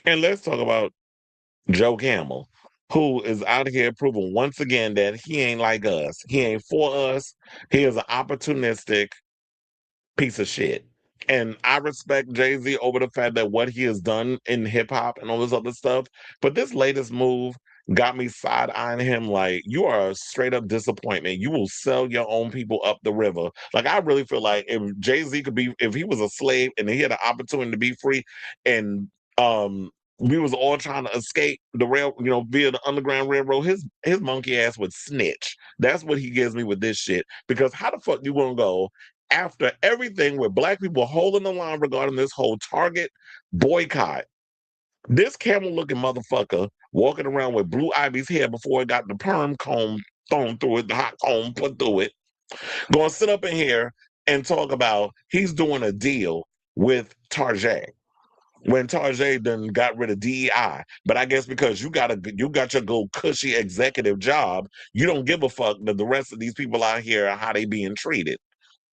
And let's talk about Joe Camel, who is out here proving once again that he ain't like us. He ain't for us. He is an opportunistic piece of shit. And I respect Jay Z over the fact that what he has done in hip hop and all this other stuff. But this latest move got me side eyeing him like, you are a straight up disappointment. You will sell your own people up the river. Like, I really feel like if Jay Z could be, if he was a slave and he had an opportunity to be free and, we was all trying to escape the rail, via the Underground Railroad. His monkey ass would snitch. That's what he gives me with this shit. Because how the fuck you gonna go after everything with black people holding the line regarding this whole Target boycott? This camel looking motherfucker walking around with Blue Ivy's hair before it got the perm comb thrown through it, the hot comb put through it, gonna sit up in here and talk about he's doing a deal with Target when Tarjay done got rid of DEI. But I guess because you got your good cushy executive job, you don't give a fuck that the rest of these people out here how they being treated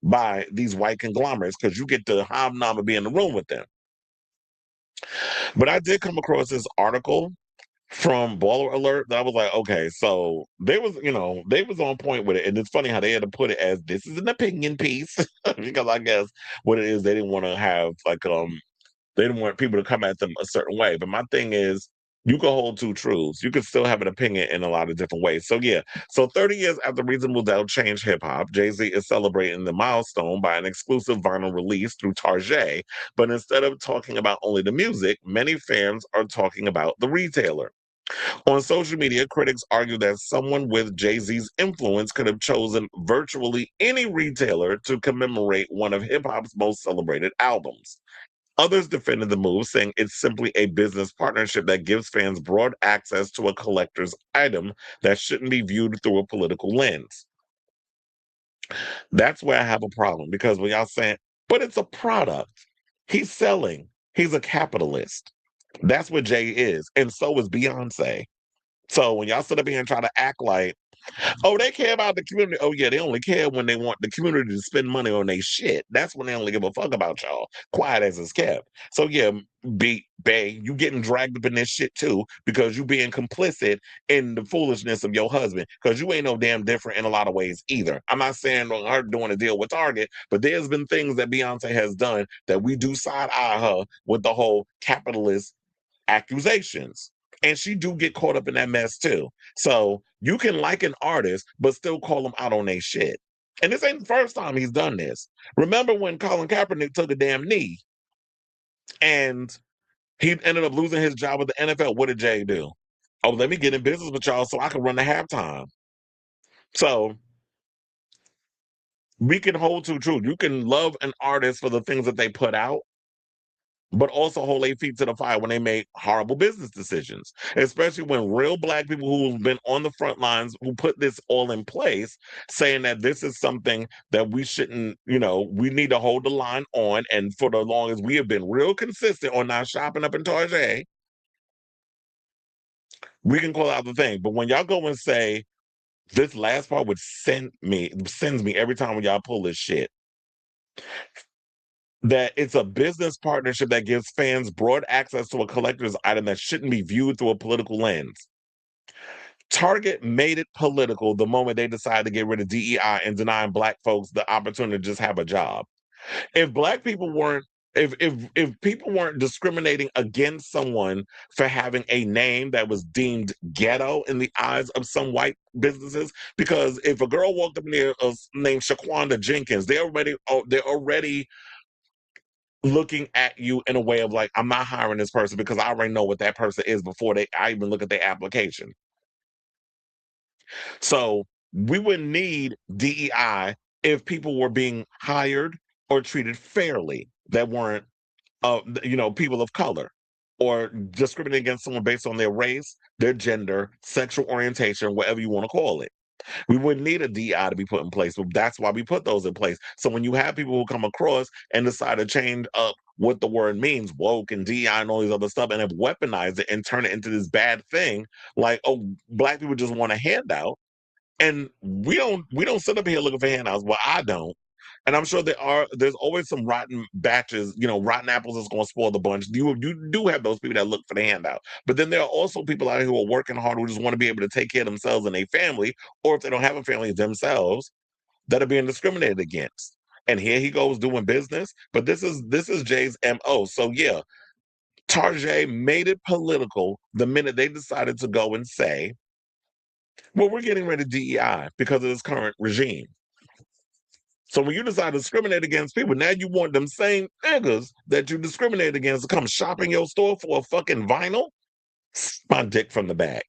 by these white conglomerates because you get to hobnob and be in the room with them. But I did come across this article from Baller Alert that I was like, okay, so they was on point with it. And it's funny how they had to put it as this is an opinion piece because I guess what it is, they didn't want to have like they didn't want people to come at them a certain way. But my thing is, you can hold two truths. You can still have an opinion in a lot of different ways. So yeah, so 30 years after Reasonable Doubt changed hip hop, Jay-Z is celebrating the milestone by an exclusive vinyl release through Tarjay. But instead of talking about only the music, many fans are talking about the retailer. On social media, critics argue that someone with Jay Z's influence could have chosen virtually any retailer to commemorate one of hip hop's most celebrated albums. Others defended the move, saying it's simply a business partnership that gives fans broad access to a collector's item that shouldn't be viewed through a political lens. That's where I have a problem because when y'all saying, but it's a product. He's selling. He's a capitalist. That's what Jay is. And so is Beyonce. So when y'all sit up here and try to act like, oh, they care about the community. Oh, yeah, they only care when they want the community to spend money on their shit. That's when they only give a fuck about y'all. Quiet as it's kept. So yeah, Bay, you getting dragged up in this shit too because you being complicit in the foolishness of your husband because you ain't no damn different in a lot of ways either. I'm not saying on her doing a deal with Target, but there's been things that Beyonce has done that we do side eye her with the whole capitalist accusations. And she do get caught up in that mess too. So you can like an artist, but still call them out on their shit. And this ain't the first time he's done this. Remember when Colin Kaepernick took a damn knee and he ended up losing his job with the NFL? What did Jay do? Oh, let me get in business with y'all so I can run the halftime. So we can hold to truth. You can love an artist for the things that they put out, but also hold their feet to the fire when they make horrible business decisions, especially when real black people who've been on the front lines who put this all in place, saying that this is something that we shouldn't, we need to hold the line on. And for the longest, we have been real consistent on not shopping up in Target. We can call out the thing, but when y'all go and say this last part would sends me every time when y'all pull this shit that it's a business partnership that gives fans broad access to a collector's item that shouldn't be viewed through a political lens. Target made it political the moment they decided to get rid of DEI and denying black folks the opportunity to just have a job. If black people weren't if people weren't discriminating against someone for having a name that was deemed ghetto in the eyes of some white businesses, because if a girl walked up in there named Shaquanda Jenkins, they're already looking at you in a way of like, I'm not hiring this person because I already know what that person is before I even look at their application. So we wouldn't need DEI if people were being hired or treated fairly that weren't, people of color or discriminating against someone based on their race, their gender, sexual orientation, whatever you want to call it. We wouldn't need a DI to be put in place, but that's why we put those in place. So when you have people who come across and decide to change up what the word means, woke and DI and all these other stuff, and have weaponized it and turn it into this bad thing, like, oh, black people just want a handout. And we don't sit up here looking for handouts. Well, I don't. And I'm sure there's always some rotten batches, rotten apples that's going to spoil the bunch. You do have those people that look for the handout. But then there are also people out here who are working hard who just want to be able to take care of themselves and their family, or if they don't have a family themselves, that are being discriminated against. And here he goes doing business. But this is Jay's MO. So yeah, Tarjay made it political the minute they decided to go and say, well, we're getting rid of DEI because of this current regime. So when you decide to discriminate against people, now you want them same niggas that you discriminated against to come shop in your store for a fucking vinyl? My dick from the back.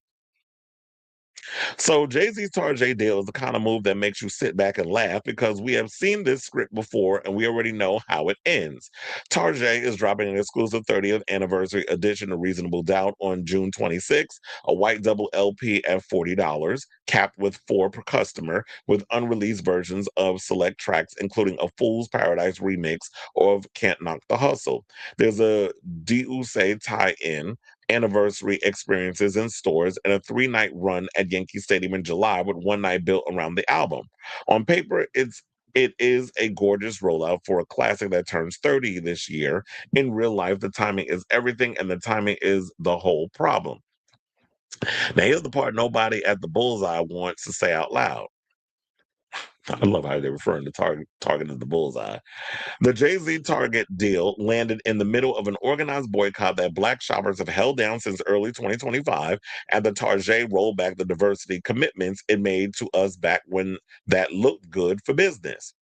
So Jay-Z's Tarjay deal is the kind of move that makes you sit back and laugh because we have seen this script before and we already know how it ends. Tarjay is dropping an exclusive 30th anniversary edition of Reasonable Doubt on June 26th, a white double LP at $40, capped with 4 per customer, with unreleased versions of select tracks, including a Fool's Paradise remix of Can't Knock the Hustle. There's a Deuse tie-in, anniversary experiences in stores, and a 3-night run at Yankee Stadium in July, with one night built around the album. On paper, it is a gorgeous rollout for a classic that turns 30 this year. In real life, the timing is everything, and the timing is the whole problem. Now, here's the part nobody at the Bullseye wants to say out loud. I love how they're referring to Target as the Bullseye. The Jay-Z Target deal landed in the middle of an organized boycott that Black shoppers have held down since early 2025, and the Target rolled back the diversity commitments it made to us back when that looked good for business.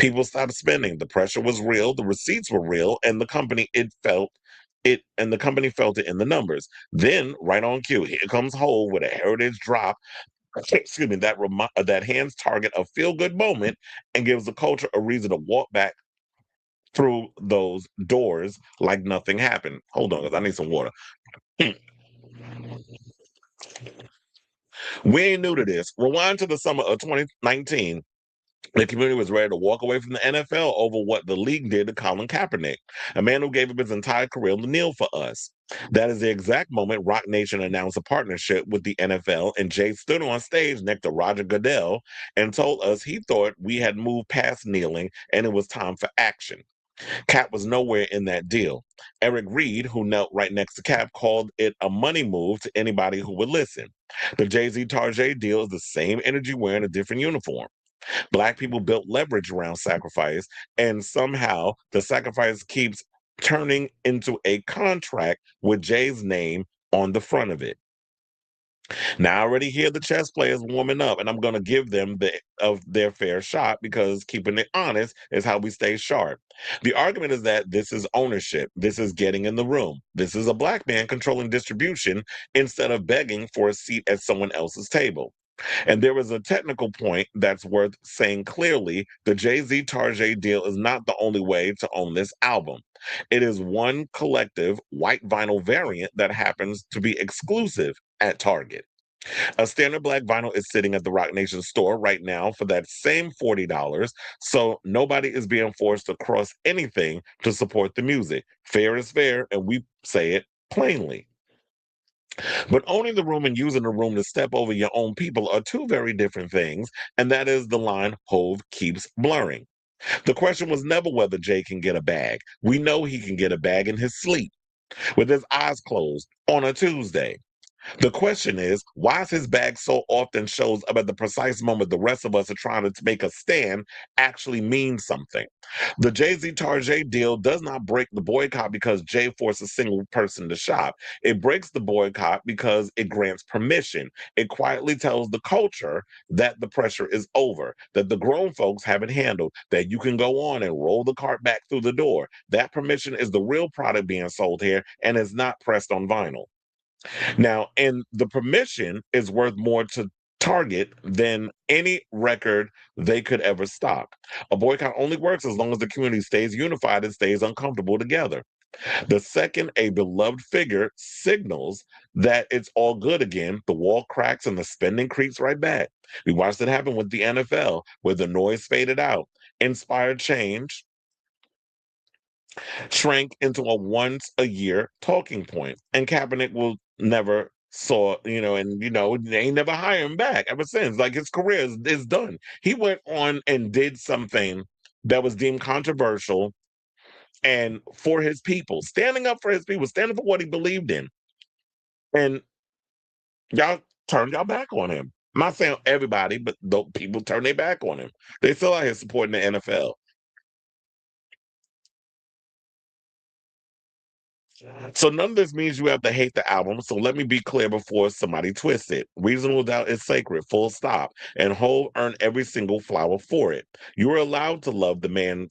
People stopped spending. The pressure was real, the receipts were real, and the company felt it in the numbers. Then, right on cue, here comes Hove with a heritage drop, excuse me, that hands Target a feel-good moment and gives the culture a reason to walk back through those doors like nothing happened. Hold on, because I need some water. We ain't new to this. Rewind to the summer of 2019. The community was ready to walk away from the NFL over what the league did to Colin Kaepernick, a man who gave up his entire career to kneel for us. That is the exact moment Rock Nation announced a partnership with the NFL, and Jay stood on stage next to Roger Goodell and told us he thought we had moved past kneeling and it was time for action. Cap was nowhere in that deal. Eric Reed, who knelt right next to Cap, called it a money move to anybody who would listen. The Jay-Z Tarjay deal is the same energy wearing a different uniform. Black people built leverage around sacrifice, and somehow the sacrifice keeps turning into a contract with Jay's name on the front of it. Now I already hear the chess players warming up, and I'm going to give them their fair shot because keeping it honest is how we stay sharp. The argument is that this is ownership. This is getting in the room. This is a black man controlling distribution instead of begging for a seat at someone else's table. And there is a technical point that's worth saying clearly. The Jay-Z Tarjay deal is not the only way to own this album. It is one collective white vinyl variant that happens to be exclusive at Target. A standard black vinyl is sitting at the Rock Nation store right now for that same $40, so nobody is being forced to cross anything to support the music. Fair is fair, and we say it plainly. But owning the room and using the room to step over your own people are two very different things, and that is the line Hove keeps blurring. The question was never whether Jay can get a bag. We know he can get a bag in his sleep, with his eyes closed, on a Tuesday. The question is, why is his bag so often shows up at the precise moment the rest of us are trying to make a stand actually means something? The Jay-Z Tarjay deal does not break the boycott because Jay forced a single person to shop. It breaks the boycott because it grants permission. It quietly tells the culture that the pressure is over, that the grown folks have it handled, that you can go on and roll the cart back through the door. That permission is the real product being sold here and is not pressed on vinyl. Now, and the permission is worth more to Target than any record they could ever stock. A boycott only works as long as the community stays unified and stays uncomfortable together. The second a beloved figure signals that it's all good again, the wall cracks and the spending creeps right back. We watched it happen with the NFL, where the noise faded out. Inspired change shrank into a once a year talking point. And Kaepernick will never saw, they ain't never hire him back ever since. Like his career is done. He went on and did something that was deemed controversial and for his people, standing up for his people, standing for what he believed in. And y'all turned y'all back on him. I'm not saying everybody, but people turn their back on him. They still out here supporting the NFL. So none of this means you have to hate the album. So let me be clear before somebody twists it. Reasonable doubt is sacred, full stop. And Hove earned every single flower for it. You are allowed to love the man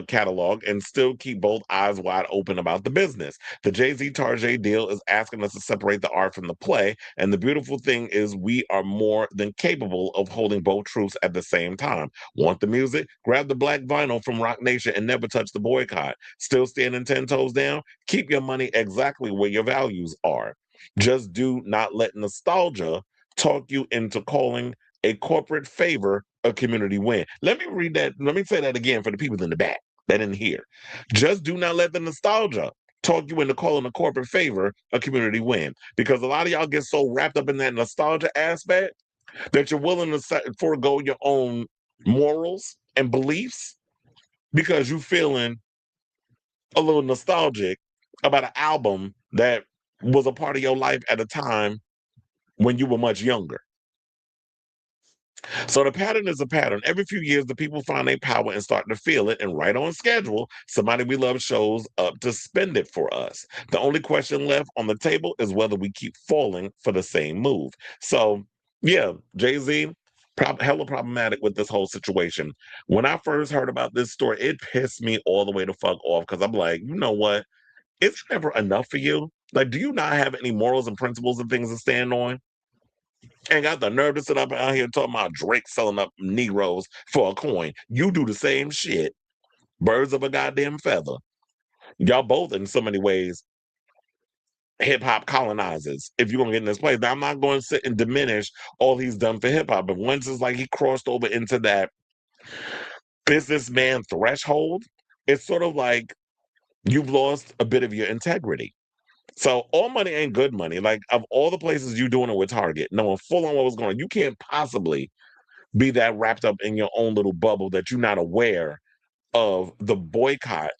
catalog and still keep both eyes wide open about the business. The Jay-Z Tarjay deal is asking us to separate the art from the play. And the beautiful thing is we are more than capable of holding both truths at the same time. Want the music? Grab the black vinyl from Rock Nation and never touch the boycott. Still standing 10 toes down? Keep your money exactly where your values are. Just do not let nostalgia talk you into calling a corporate favor a community win. Let me read that. Let me say that again for the people in the back that didn't hear. Just do not let the nostalgia talk you into calling a corporate favor a community win. Because a lot of y'all get so wrapped up in that nostalgia aspect that you're willing to forego your own morals and beliefs because you feeling a little nostalgic about an album that was a part of your life at a time when you were much younger. So the pattern is a pattern. Every few years, the people find their power and start to feel it. And right on schedule, somebody we love shows up to spend it for us. The only question left on the table is whether we keep falling for the same move. So, yeah, Jay-Z, hella problematic with this whole situation. When I first heard about this story, it pissed me all the way to fuck off because I'm like, you know what? Is it never enough for you? Like, do you not have any morals and principles and things to stand on? And got the nerve to sit up out here talking about Drake selling up Negroes for a coin. You do the same shit. Birds of a goddamn feather. Y'all both, in so many ways, hip hop colonizers. If you're gonna get in this place, now I'm not going to sit and diminish all he's done for hip hop, but once it's like he crossed over into that businessman threshold, it's sort of like you've lost a bit of your integrity. So all money ain't good money. Like of all the places you doing it with Target, knowing full on what was going on, you can't possibly be that wrapped up in your own little bubble that you're not aware of the boycott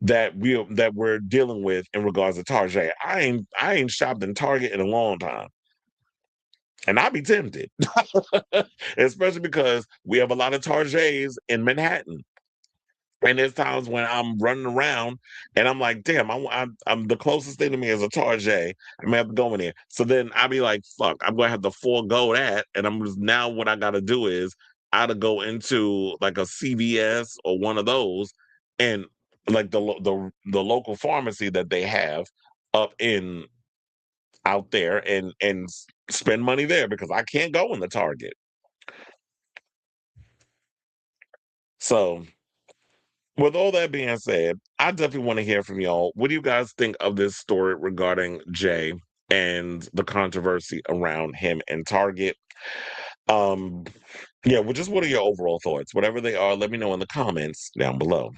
that we're dealing with in regards to Target. I ain't shopped in Target in a long time. And I'd be tempted. Especially because we have a lot of Targets in Manhattan. And there's times when I'm running around and I'm like, damn, I'm the closest thing to me is a Target. I'm gonna have to go in there. So then I'll be like, fuck, I'm gonna have to forego that. And I'm just now what I gotta do is I gotta go into like a CVS or one of those and like the local pharmacy that they have up in out there and spend money there because I can't go in the Target. So with all that being said, I definitely want to hear from y'all. What do you guys think of this story regarding Jay and the controversy around him and Target? Um, yeah, well, just what are your overall thoughts? Whatever they are, let me know in the comments down below.